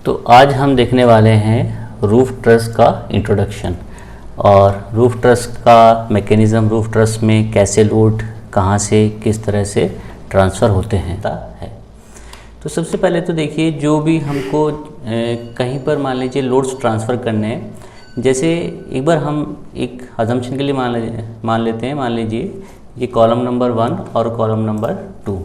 तो आज हम देखने वाले हैं रूफ ट्रस का इंट्रोडक्शन और रूफ ट्रस का मैकेनिज़्म, रूफ ट्रस में कैसे लोड कहाँ से किस तरह से ट्रांसफ़र होते हैं है। तो सबसे पहले तो देखिए, जो भी हमको कहीं पर मान लीजिए लोड्स ट्रांसफ़र करने हैं, जैसे एक बार हम एक अजम्पशन के लिए मान लेते हैं, मान लीजिए ये कॉलम नंबर 1 और कॉलम नंबर 2।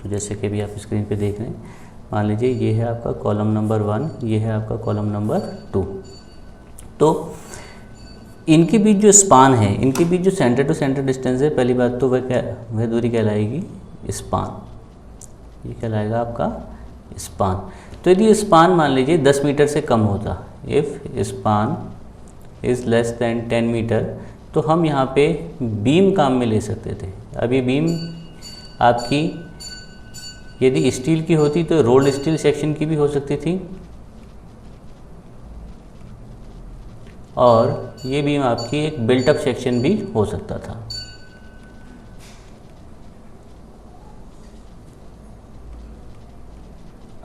तो जैसे कि भी आप स्क्रीन पे देख रहे हैं, मान लीजिए ये है आपका कॉलम नंबर 1, ये है आपका कॉलम नंबर 2। तो इनके बीच जो स्पान है, इनके बीच जो सेंटर टू सेंटर डिस्टेंस है, पहली बात तो वह दूरी कहलाएगी स्पान। ये कहलाएगा आपका स्पान। तो यदि स्पान मान लीजिए 10 मीटर से कम होता, if span is less than 10 metre, तो हम यहाँ पे बीम काम में ले सकते थे। अब ये बीम आपकी यदि स्टील की होती तो रोल्ड स्टील सेक्शन की भी हो सकती थी, और ये बीम आपकी एक बिल्ट अप सेक्शन भी हो सकता था।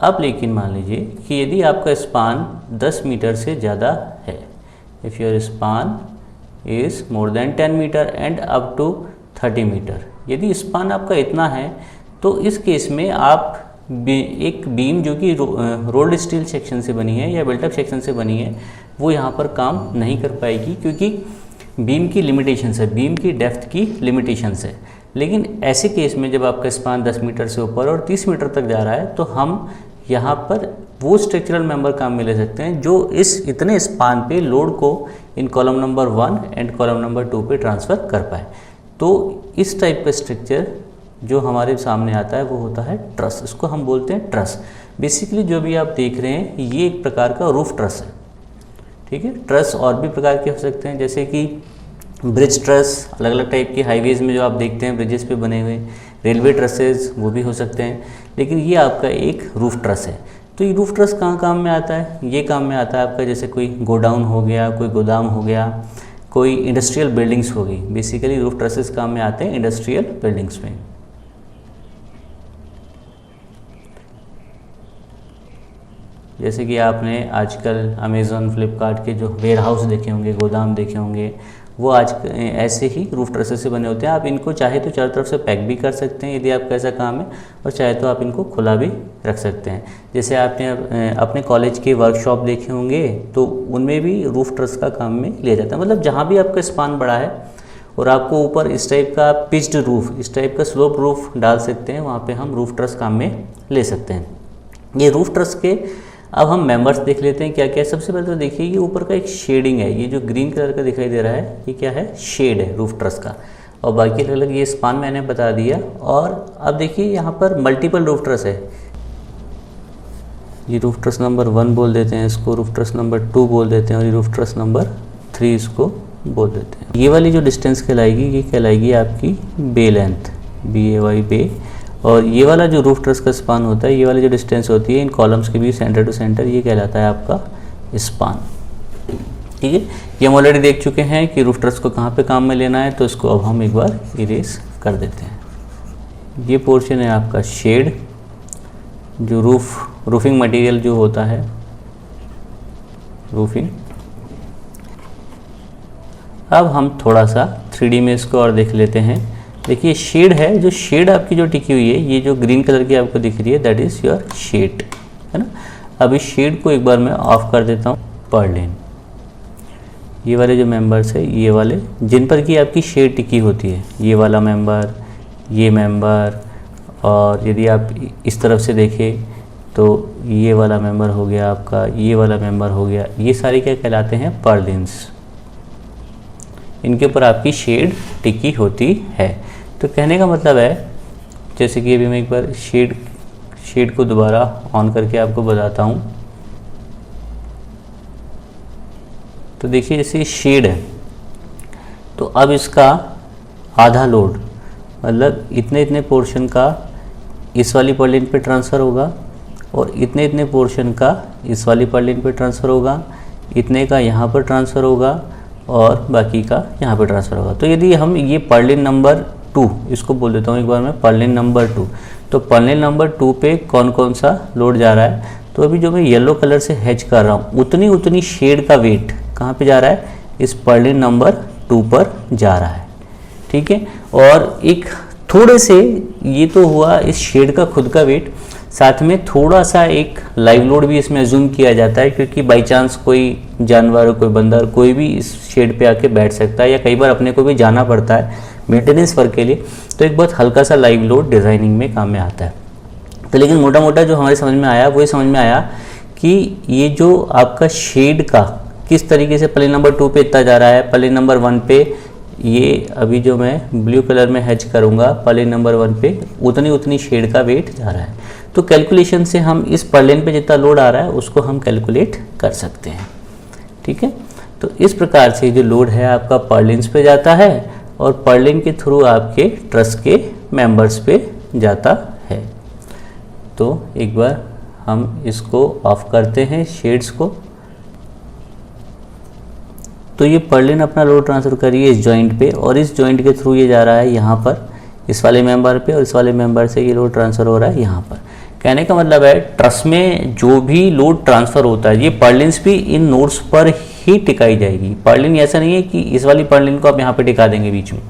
अब लेकिन मान लीजिए कि यदि आपका स्पान 10 मीटर से ज़्यादा है, if your span is more than 10 metre and up to 30 metre, यदि स्पान आपका इतना है तो इस केस में आप एक बीम जो कि रोल्ड स्टील सेक्शन से बनी है या बिल्टअप सेक्शन से बनी है, वो यहाँ पर काम नहीं कर पाएगी, क्योंकि बीम की लिमिटेशंस है, बीम की डेप्थ की लिमिटेशंस है। लेकिन ऐसे केस में जब आपका स्पान 10 मीटर से ऊपर और 30 मीटर तक जा रहा है, तो हम यहाँ पर वो स्ट्रक्चरल मेंबर काम में ले सकते हैं जो इस इतने स्पान पे लोड को इन column number 1 and column number 2 पे ट्रांसफ़र कर पाए। तो इस टाइप का स्ट्रक्चर जो हमारे सामने आता है वो होता है ट्रस। इसको हम बोलते हैं ट्रस। बेसिकली जो भी आप देख रहे हैं ये एक प्रकार का रूफ ट्रस है, ठीक है। ट्रस और भी प्रकार के हो सकते हैं, जैसे कि ब्रिज ट्रस, अलग अलग टाइप के हाईवेज़ में जो आप देखते हैं ब्रिजेस पे बने हुए, रेलवे ट्रसेज वो भी हो सकते हैं, लेकिन ये आपका एक रूफ ट्रस है। तो ये रूफ ट्रस कहाँ काम में आता है? ये काम में आता है आपका जैसे कोई गोडाउन हो गया, कोई गोदाम हो गया, कोई इंडस्ट्रियल बिल्डिंग्स हो गई। बेसिकली रूफ ट्रसेस काम में आते हैं इंडस्ट्रियल बिल्डिंग्स में। जैसे कि आपने आजकल अमेज़ॉन, फ्लिपकार्ट के जो वेयर हाउस देखे होंगे, गोदाम देखे होंगे, वो आज ऐसे ही रूफ ट्रसेस से बने होते हैं। आप इनको चाहे तो चारों तरफ से पैक भी कर सकते हैं यदि आपका ऐसा काम है, और चाहे तो आप इनको खुला भी रख सकते हैं। जैसे आपने अपने कॉलेज के वर्कशॉप देखे होंगे, तो उनमें भी रूफ ट्रस का काम में लिया जाता है। मतलब जहाँ भी आपका स्पान बड़ा है और आपको ऊपर इस टाइप का पिच्ड रूफ, इस टाइप का स्लोप रूफ डाल सकते हैं, वहाँ पर हम रूफ ट्रस काम में ले सकते हैं। ये रूफ ट्रस के अब हम मेंबर्स देख लेते हैं क्या क्या है। सबसे पहले तो देखिए, ये ऊपर का एक शेडिंग है, ये जो ग्रीन कलर का दिखाई दे रहा है, ये क्या है? शेड है रूफ ट्रस का। और बाकी अलग अलग ये स्पान मैंने बता दिया। और अब देखिए यहाँ पर मल्टीपल रूफ ट्रस है। ये रूफ ट्रस नंबर 1 बोल देते हैं इसको, रूफ ट्रस नंबर 2 बोल देते हैं, और ये रूफ ट्रस नंबर 3 इसको बोल देते हैं। ये वाली जो डिस्टेंस कहलाएगी, ये कहलाएगी आपकी बे लेंथ, BAY बे। और ये वाला जो रूफ ट्रस का स्पान होता है, ये वाली जो डिस्टेंस होती है इन कॉलम्स के बीच सेंटर टू सेंटर, ये कहलाता है आपका स्पान, ठीक है। ये हम ऑलरेडी देख चुके हैं कि रूफ ट्रस को कहाँ पे काम में लेना है, तो इसको अब हम एक बार इरेज कर देते हैं। ये पोर्शन है आपका शेड, जो रूफिंग मटेरियल जो होता है, रूफिंग। अब हम थोड़ा सा 3D में इसको और देख लेते हैं। देखिए शेड है, जो शेड आपकी जो टिकी हुई है, ये जो ग्रीन कलर की आपको दिख रही है, दैट इज़ योर शेड, है ना। अब इस शेड को एक बार मैं ऑफ कर देता हूँ। पर्लिन, ये वाले जो मेंबर्स है, ये वाले जिन पर कि आपकी शेड टिकी होती है, ये वाला मेंबर, ये मेंबर, और यदि आप इस तरफ से देखें तो ये वाला मेंबर हो गया आपका, ये वाला मेंबर हो गया, ये सारे क्या कहलाते हैं? पर्लिन्स। इनके ऊपर आपकी शेड टिकी होती है। तो कहने का मतलब है, जैसे कि अभी मैं एक बार शेड को दोबारा ऑन करके आपको बताता हूँ। तो देखिए जैसे शेड है, तो अब इसका आधा लोड, मतलब इतने इतने पोर्शन का इस वाली पर्लिन पे ट्रांसफ़र होगा, और इतने इतने पोर्शन का इस वाली पर्लिन पे ट्रांसफ़र होगा, इतने का यहाँ पर ट्रांसफ़र होगा, और बाकी का यहाँ पे ट्रांसफ़र होगा। तो यदि हम ये पर्लिन नंबर 2 इसको बोल देता हूँ एक बार मैं, पर्लिन नंबर 2, तो पर्लिन नंबर 2 पे कौन कौन सा लोड जा रहा है? तो अभी जो मैं येलो कलर से हैच कर रहा हूँ उतनी शेड का वेट कहाँ पे जा रहा है, इस पर्लिन नंबर 2 पर जा रहा है। ठीक है, और एक थोड़े से ये तो हुआ इस शेड का खुद का वेट, साथ में थोड़ा सा एक लाइव लोड भी इसमें अज्यूम किया जाता है, क्योंकि बाई चांस कोई जानवर, कोई बंदर, कोई भी इस शेड पे आके बैठ सकता है, या कई बार अपने को भी जाना पड़ता है मेंटेनेंस वर्क के लिए, तो एक बहुत हल्का सा लाइव लोड डिज़ाइनिंग में काम में आता है। तो लेकिन मोटा मोटा जो हमारे समझ में आया वही समझ में आया कि ये जो आपका शेड का किस तरीके से पर्लिन नंबर 2 पे इतना जा रहा है, पर्लिन नंबर 1 पे ये अभी जो मैं ब्लू कलर में हैच करूँगा पर्लिन नंबर 1 पे उतनी शेड का वेट जा रहा है। तो कैलकुलेशन से हम इस पर्लिन पे जितना लोड आ रहा है उसको हम कैलकुलेट कर सकते हैं। ठीक है, तो इस प्रकार से जो लोड है आपका पर्लिन्स पे जाता है और पर्लिन के थ्रू आपके ट्रस के मेंबर्स पे जाता है। तो एक बार हम इसको ऑफ करते हैं शेड्स को। तो ये पर्लिन अपना लोड ट्रांसफ़र करिए इस जॉइंट पे, और इस जॉइंट के थ्रू ये जा रहा है यहाँ पर इस वाले मेंबर पे, और इस वाले मेंबर से ये लोड ट्रांसफ़र हो रहा है यहाँ पर। कहने का मतलब है ट्रस में जो भी लोड ट्रांसफ़र होता है ये पर्लिन्स भी इन नोड्स पर ही टिकाई जाएगी। पर्लिन ऐसा नहीं है कि इस वाली पर्लिन को आप यहाँ पे टिका देंगे बीच में,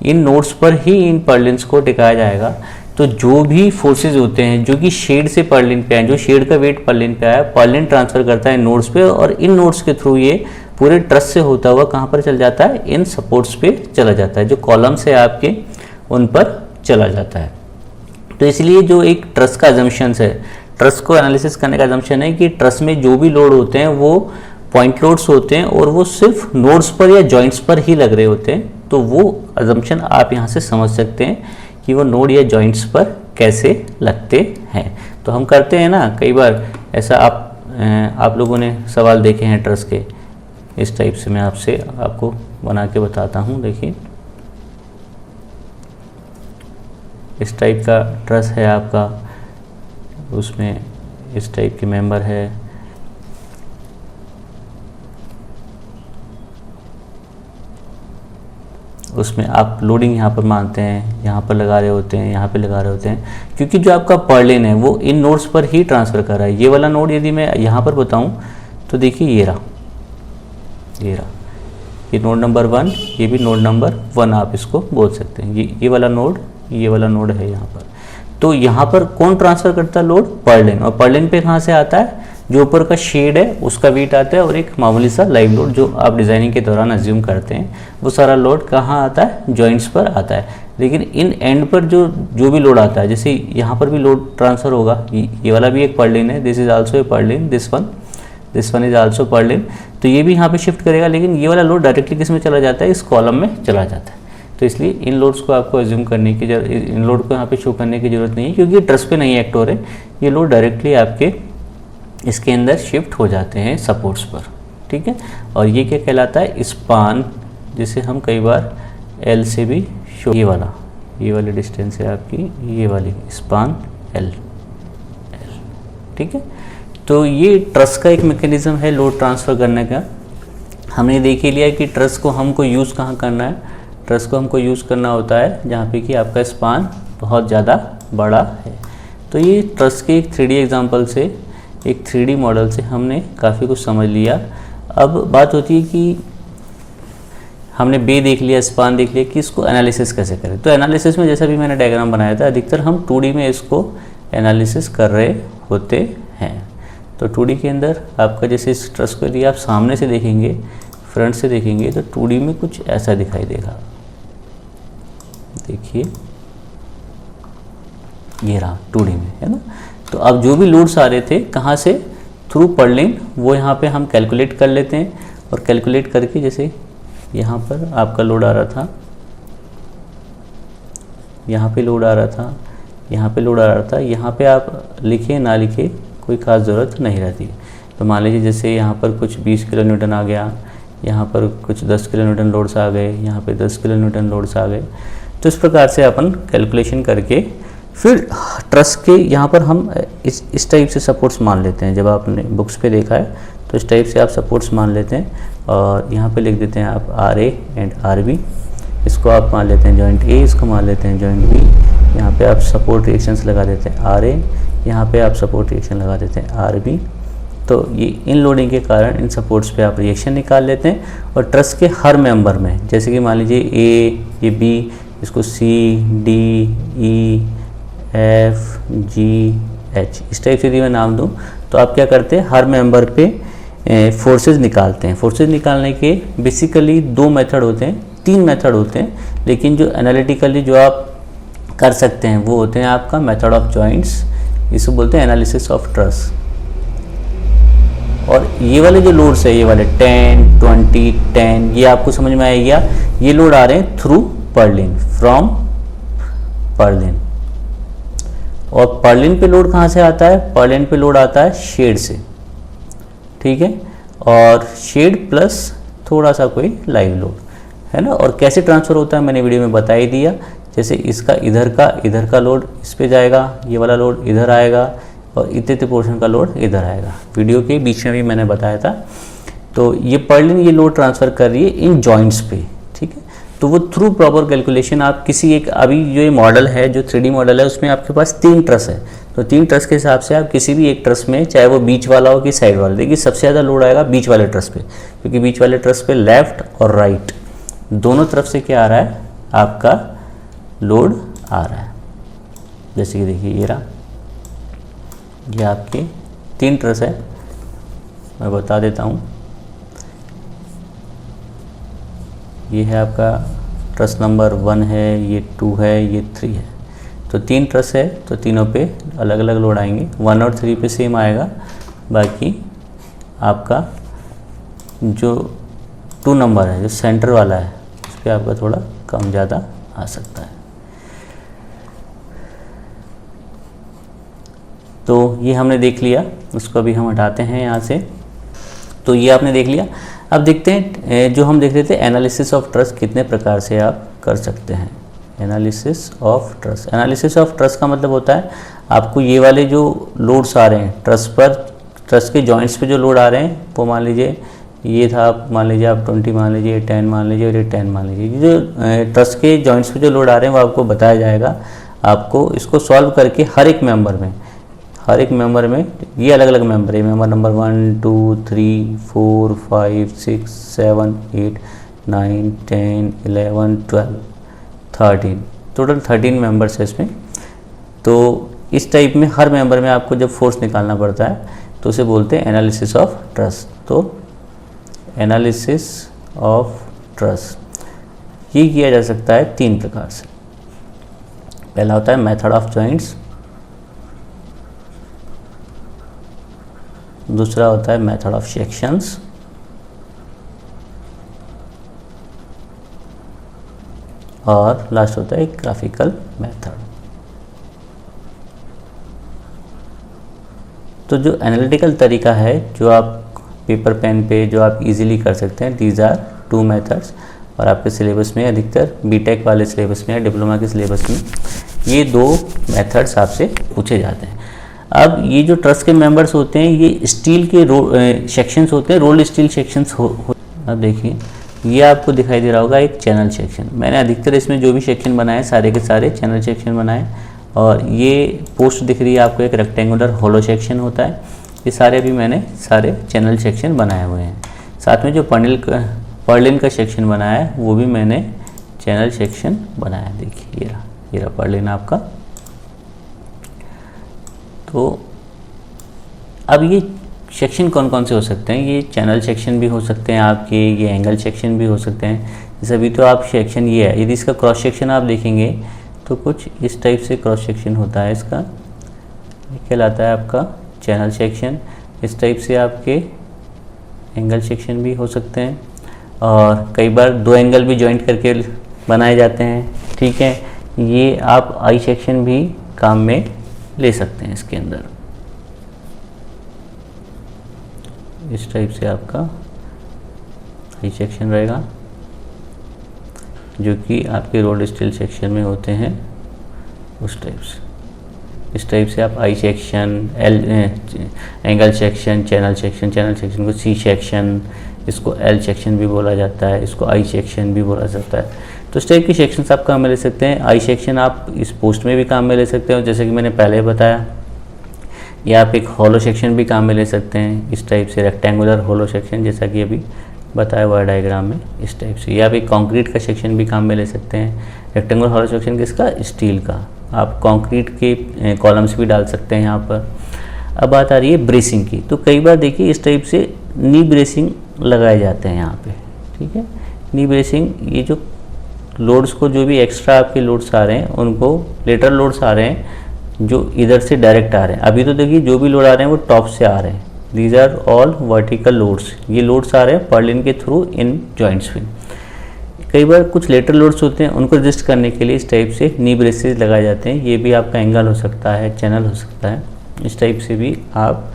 इन नोड्स पर ही इन पर्लिन्स को टिकाया जाएगा। तो जो भी फोर्सेज होते हैं जो कि शेड से पर्लिन पे आए, जो शेड का वेट पर्लिन पे आया, पर्लिन ट्रांसफ़र करता है नोड्स पे, और इन नोड्स के थ्रू ये पूरे ट्रस से होता हुआ कहाँ पर चल जाता है, इन सपोर्ट्स पे चला जाता है, जो कॉलम्स है आपके उन पर चला जाता है। तो इसलिए जो एक ट्रस का अजम्पशंस है, ट्रस को एनालिसिस करने का अजम्पशन है कि ट्रस में जो भी लोड होते हैं वो पॉइंट लोड्स होते हैं और वो सिर्फ नोड्स पर या जॉइंट्स पर ही लग रहे होते हैं। तो वो अजम्पशन आप यहाँ से समझ सकते हैं कि वो नोड या जॉइंट्स पर कैसे लगते हैं। तो हम करते हैं ना कई बार ऐसा, आप लोगों ने सवाल देखे हैं ट्रस के, इस टाइप से मैं आपको बना के बताता हूँ। देखिए इस टाइप का ट्रस है आपका, उसमें इस टाइप के मेंबर है, उसमें आप लोडिंग यहाँ पर मानते हैं, यहाँ पर लगा रहे होते हैं, यहाँ पे लगा रहे होते हैं, क्योंकि जो आपका पर्लिन है वो इन नोड्स पर ही ट्रांसफ़र कर रहा है। ये वाला नोड यदि मैं यहाँ पर बताऊँ तो देखिए ये रहा, ये नोड नंबर 1, ये भी नोड नंबर 1 आप इसको बोल सकते हैं। ये वाला नोड है यहाँ पर। तो यहाँ पर कौन ट्रांसफ़र करता है लोड, पर्लिन, और पर्लिन पे कहाँ से आता है, जो ऊपर का शेड है उसका वेट आता है, और एक मामूली सा लाइव लोड जो आप डिज़ाइनिंग के दौरान अज्यूम करते हैं, वो सारा लोड कहाँ आता है, जॉइंट्स पर आता है। लेकिन इन एंड पर जो भी लोड आता है, जैसे यहाँ पर भी लोड ट्रांसफ़र होगा, ये वाला भी एक पर्लिन है, this is also a Perlin, this one is also Perlin, तो ये भी यहाँ पे शिफ्ट करेगा, लेकिन ये वाला लोड डायरेक्टली किस में चला जाता है, इस कॉलम में चला जाता है। तो इसलिए इन लोड्स को आपको अज्यूम करने की इन लोड को यहाँ पे शो करने की जरूरत नहीं है, क्योंकि ट्रस पे नहीं एक्ट हो रहे, ये लोड डायरेक्टली आपके इसके अंदर शिफ्ट हो जाते हैं सपोर्ट्स पर। ठीक है, और ये क्या कहलाता है, स्पान, जिसे हम कई बार एल से भी शो, ये वाली डिस्टेंस है आपकी, ये वाली स्पान एल। ठीक है, तो ये ट्रस का एक मैकेनिज्म है लोड ट्रांसफ़र करने का। हमने देख ही लिया कि ट्रस को हमको यूज़ कहाँ करना है, ट्रस को हमको यूज़ करना होता है जहाँ पे कि आपका स्पान बहुत ज़्यादा बड़ा है। तो ये ट्रस के एक 3D एग्जांपल से, एक 3D मॉडल से हमने काफ़ी कुछ समझ लिया। अब बात होती है कि हमने बे देख लिया, स्पान देख लिया, कि इसको एनालिसिस कैसे करें। तो एनालिसिस में जैसा भी मैंने डायग्राम बनाया था, अधिकतर हम 2D में इसको एनालिसिस कर रहे होते हैं। तो 2D के अंदर आपका जैसे इस ट्रस को यदि आप सामने से देखेंगे, फ्रंट से देखेंगे, तो 2D में कुछ ऐसा दिखाई देगा। देखिए ये रहा 2D में, है ना। तो अब जो भी लोड्स आ रहे थे कहाँ से, थ्रू पर्लिन, वो यहाँ पे हम कैलकुलेट कर लेते हैं, और कैलकुलेट करके जैसे यहाँ पर आपका लोड आ रहा था, यहाँ पे लोड आ रहा था, यहाँ पे लोड आ रहा था, यहाँ पे आप लिखे ना लिखे कोई ख़ास ज़रूरत नहीं रहती। तो मान लीजिए जैसे यहाँ पर कुछ 20 किलो न्यूटन आ गया, यहाँ पर कुछ 10 किलो न्यूटन लोड्स आ गए, यहाँ पे 10 किलो न्यूटन लोड्स आ गए। तो इस प्रकार से अपन कैलकुलेशन करके फिर ट्रस के यहाँ पर हम इस टाइप से सपोर्ट्स मान लेते हैं। जब आपने बुक्स पे देखा है तो इस टाइप से आप सपोर्ट्स मान लेते हैं, और यहाँ पे लिख देते हैं आप RA एंड RB, इसको आप मान लेते हैं जॉइंट A, इसको मान लेते हैं जॉइंट B। यहाँ पे आप सपोर्ट रिएक्शंस लगा देते हैं RA, यहाँ पे आप सपोर्ट रिएक्शन लगा देते हैं RB। तो ये इन लोडिंग के कारण इन सपोर्ट्स पे आप रिएक्शन निकाल लेते हैं और ट्रस के हर मेंबर में, जैसे कि मान लीजिए A, ये B, इसको C, D, E, F, G, H इस टाइप से यदि मैं नाम दूँ तो आप क्या करते हैं, हर मेंबर पे फोर्सेस निकालते हैं। फोर्सेस निकालने के बेसिकली 2 मेथड होते हैं, 3 मेथड होते हैं, लेकिन जो एनालिटिकली जो आप कर सकते हैं वो होते हैं आपका मेथड ऑफ जॉइंट्स, इसे बोलते हैं एनालिसिस ऑफ ट्रस। और ये वाले जो लोड्स है, ये वाले 10, 20, 10, ये आपको समझ में आएगा, ये लोड आ रहे हैं थ्रू पर्लिन, फ्रॉम पर्लिन। और पर्लिन पे लोड कहाँ से आता है, पर्लिन पे लोड आता है शेड से, ठीक है, और शेड प्लस थोड़ा सा कोई लाइव लोड, है ना। और कैसे ट्रांसफ़र होता है मैंने वीडियो में बता ही दिया। जैसे इसका इधर का लोड इस पे जाएगा, ये वाला लोड इधर आएगा और इतने पोर्शन का लोड इधर आएगा, वीडियो के बीच में भी मैंने बताया था। तो ये पर्लिन ये लोड ट्रांसफ़र कर रही है इन जॉइंट्स पे, ठीक है। तो वो थ्रू प्रॉपर कैलकुलेशन आप किसी एक, अभी जो ये मॉडल है, जो 3D मॉडल है, उसमें आपके पास 3 ट्रस है, तो 3 ट्रस के हिसाब से आप किसी भी एक ट्रस में, चाहे वो बीच वाला हो कि साइड वाला, देखिए सबसे ज़्यादा लोड आएगा बीच वाले ट्रस पे, क्योंकि बीच वाले ट्रस पे लेफ्ट और राइट दोनों तरफ से क्या आ रहा है, आपका लोड आ रहा है। जैसे कि देखिए ये रहा, ये आपके 3 ट्रस है, मैं बता देता हूँ। ये है आपका ट्रस नंबर 1 है, ये 2 है, ये 3 है। तो 3 ट्रस है, तो तीनों पे अलग अलग लोड आएंगे। 1 और 3 पे सेम आएगा, बाकी आपका जो 2 नंबर है, जो सेंटर वाला है, उस पर आपका थोड़ा कम ज़्यादा आ सकता है। तो ये हमने देख लिया, उसको अभी हम हटाते हैं यहाँ से। तो ये आपने देख लिया। अब देखते हैं जो हम देख रहे थे एनालिसिस ऑफ ट्रस कितने प्रकार से आप कर सकते हैं। Analysis of truss, analysis of truss का मतलब होता है आपको ये वाले जो लोड्स आ रहे हैं ट्रस पर, ट्रस के जॉइंट्स पे जो लोड आ रहे हैं, वो मान लीजिए ये था, आप मान लीजिए आप 20 मान लीजिए, 10 मान लीजिए और ये 10 मान लीजिए, ये जो ट्रस के जॉइंट्स पे जो लोड आ रहे हैं वो आपको बताया जाएगा। आपको इसको सॉल्व करके हर एक मेंबर में ये अलग अलग मेंबर है, मेंबर नंबर 1, 2, 3, 4, 5, 6, 7, 8, 9, 10, 11, 12, 13, टोटल 13 मेंबर्स है इसमें। तो इस टाइप में हर मेंबर में आपको जब फोर्स निकालना पड़ता है तो उसे बोलते हैं एनालिसिस ऑफ ट्रस। तो एनालिसिस ऑफ ट्रस ये किया जा सकता है 3 प्रकार से। पहला होता है मेथड ऑफ जॉइंट्स, दूसरा होता है मेथड ऑफ सेक्शंस, और लास्ट होता है ग्राफिकल मेथड। तो जो एनालिटिकल तरीका है, जो आप पेपर पेन पे जो आप इजीली कर सकते हैं, दीज आर 2 मेथड्स। और आपके सिलेबस में अधिकतर बीटेक वाले सिलेबस में या डिप्लोमा के सिलेबस में ये 2 मेथड्स आपसे पूछे जाते हैं। अब ये जो ट्रस के मेंबर्स होते हैं, ये स्टील के सेक्शंस होते हैं, रोल्ड स्टील सेक्शंस अब देखिए ये आपको दिखाई दे रहा होगा एक चैनल सेक्शन। मैंने अधिकतर इसमें जो भी सेक्शन बनाए सारे के सारे चैनल सेक्शन बनाए। और ये पोस्ट दिख रही है आपको एक रेक्टेंगुलर होलो सेक्शन होता है। ये सारे भी मैंने सारे चैनल सेक्शन बनाए हुए हैं। साथ में जो पर्लिन का सेक्शन बनाया है वो भी मैंने चैनल सेक्शन बनाया है। देखिए ये रहा पर्लिन आपका। तो अब ये सेक्शन कौन कौन से हो सकते हैं, ये चैनल सेक्शन भी हो सकते हैं आपके, ये एंगल सेक्शन भी हो सकते हैं। जैसे अभी तो आप सेक्शन ये है, यदि इसका क्रॉस सेक्शन आप देखेंगे तो कुछ इस टाइप से क्रॉस सेक्शन होता है इसका, कहलाता है आपका चैनल सेक्शन। इस टाइप से आपके एंगल सेक्शन भी हो सकते हैं, और कई बार 2 एंगल भी जॉइंट करके बनाए जाते हैं, ठीक है। ये आप आई सेक्शन भी काम में ले सकते हैं इसके अंदर। इस टाइप से आपका आई सेक्शन रहेगा, जो कि आपके रोल्ड स्टील सेक्शन में होते हैं उस टाइप से। इस टाइप से आप I section, angle section, channel section को सी सेक्शन, इसको एल सेक्शन भी बोला जाता है, इसको आई सेक्शन भी बोला जाता है। तो इस टाइप की सेक्शंस आप काम में ले सकते हैं। आई सेक्शन आप इस पोस्ट में भी काम में ले सकते हो, जैसे कि मैंने पहले बताया या आप एक हॉलो सेक्शन भी काम में ले सकते हैं, इस टाइप से रेक्टेंगुलर हॉलो सेक्शन, जैसा कि अभी बताया हुआ है डायग्राम में, इस टाइप से। या आप एक कंक्रीट का सेक्शन भी काम में ले सकते हैं। रेक्टेंगुलर हॉलो सेक्शन किसका? स्टील का। आप कंक्रीट के कॉलम्स भी डाल सकते हैं यहाँ पर। अब बात आ रही है ब्रेसिंग की। तो कई बार देखिए इस टाइप से नी ब्रेसिंग लगाए जाते हैं यहाँ पे, ठीक है। नी ब्रेसिंग, ये जो लोड्स को, जो भी एक्स्ट्रा आपके लोड्स आ रहे हैं उनको, लेटरल लोड्स आ रहे हैं जो इधर से डायरेक्ट आ रहे हैं। अभी तो देखिए जो भी लोड आ रहे हैं वो टॉप से आ रहे हैं, these are all vertical loads. ये लोड्स आ रहे हैं पर्लिन के थ्रू इन जॉइंट्स में। कई बार कुछ लेटरल लोड्स होते हैं, उनको रजिस्ट करने के लिए इस टाइप से नी ब्रेसेस लगाए जाते हैं। ये भी आपका एंगल हो सकता है, चैनल हो सकता है, इस टाइप से भी आप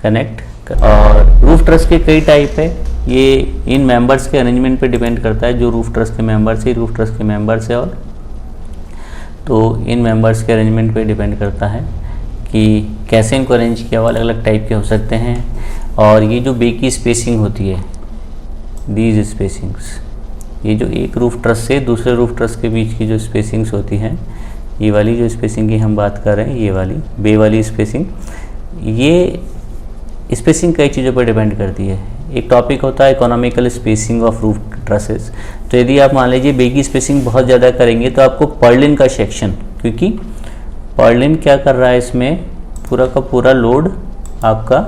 कनेक्ट और रूफ ट्रस के कई टाइप है। ये इन मेंबर्स के अरेंजमेंट पे डिपेंड करता है। जो रूफ ट्रस के मेंबर्स है, रूफ ट्रस के मेंबर्स है, और तो इन मेंबर्स के अरेंजमेंट पे डिपेंड करता है कि कैसे इनको अरेंज किया हुआ। अलग अलग टाइप के हो सकते हैं। और ये जो बे की स्पेसिंग होती है, दीज स्पेसिंग्स, ये जो एक रूफ ट्रस से दूसरे रूफ ट्रस के बीच की जो स्पेसिंग्स होती हैं, ये वाली जो स्पेसिंग की हम बात कर रहे हैं, ये वाली बे वाली स्पेसिंग, ये स्पेसिंग कई चीज़ों पर डिपेंड करती है। एक टॉपिक होता है economical spacing of roof trusses. तो यदि आप मान लीजिए बे की स्पेसिंग बहुत ज़्यादा करेंगे तो आपको पर्लिन का सेक्शन, क्योंकि पर्लिन क्या कर रहा है इसमें, पूरा का पूरा लोड आपका,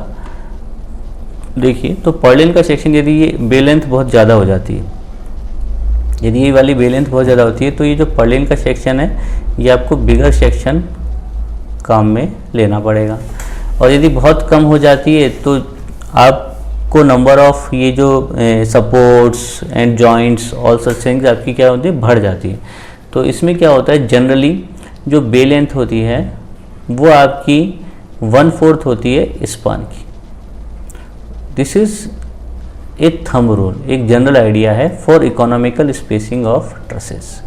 देखिए तो पर्लिन का सेक्शन, यदि ये बे लेंथ बहुत ज़्यादा हो जाती है, यदि ये वाली बे लेंथ बहुत ज़्यादा होती है, तो ये जो पर्लिन का सेक्शन है ये आपको बिगर सेक्शन काम में लेना पड़ेगा। और यदि बहुत कम हो जाती है तो आपको नंबर ऑफ ये जो supports and joints all such things आपकी क्या होती है, बढ़ जाती है। तो इसमें क्या होता है, जनरली जो बे लेंथ होती है वो आपकी 1/4 होती है स्पान की। This is a thumb rule, एक जनरल आइडिया है for economical spacing of trusses.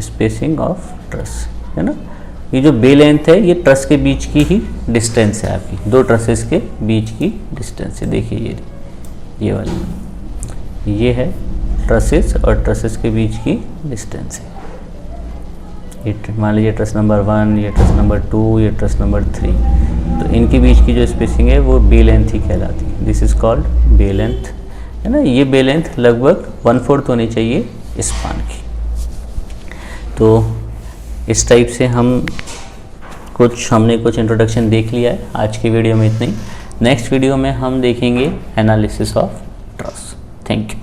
Spacing of truss है ना, ये जो बे लेंथ है ये ट्रस के बीच की ही डिस्टेंस है, आपकी दो ट्रसेस के बीच की डिस्टेंस है। देखिए ये वाली, ये है ट्रसेस और ट्रसेस के बीच की डिस्टेंस है। ये मान लीजिए ट्रस नंबर 1, ये ट्रस नंबर 2, ये ट्रस नंबर 3, तो इनके बीच की जो स्पेसिंग है वो बे लेंथ ही कहलाती है। This is called bay length, है ना। ये बे लेंथ लगभग 1/4 होनी चाहिए स्पान की। तो इस टाइप से हमने कुछ इंट्रोडक्शन देख लिया है। आज की वीडियो में इतना ही। नेक्स्ट वीडियो में हम देखेंगे analysis of truss. Thank you.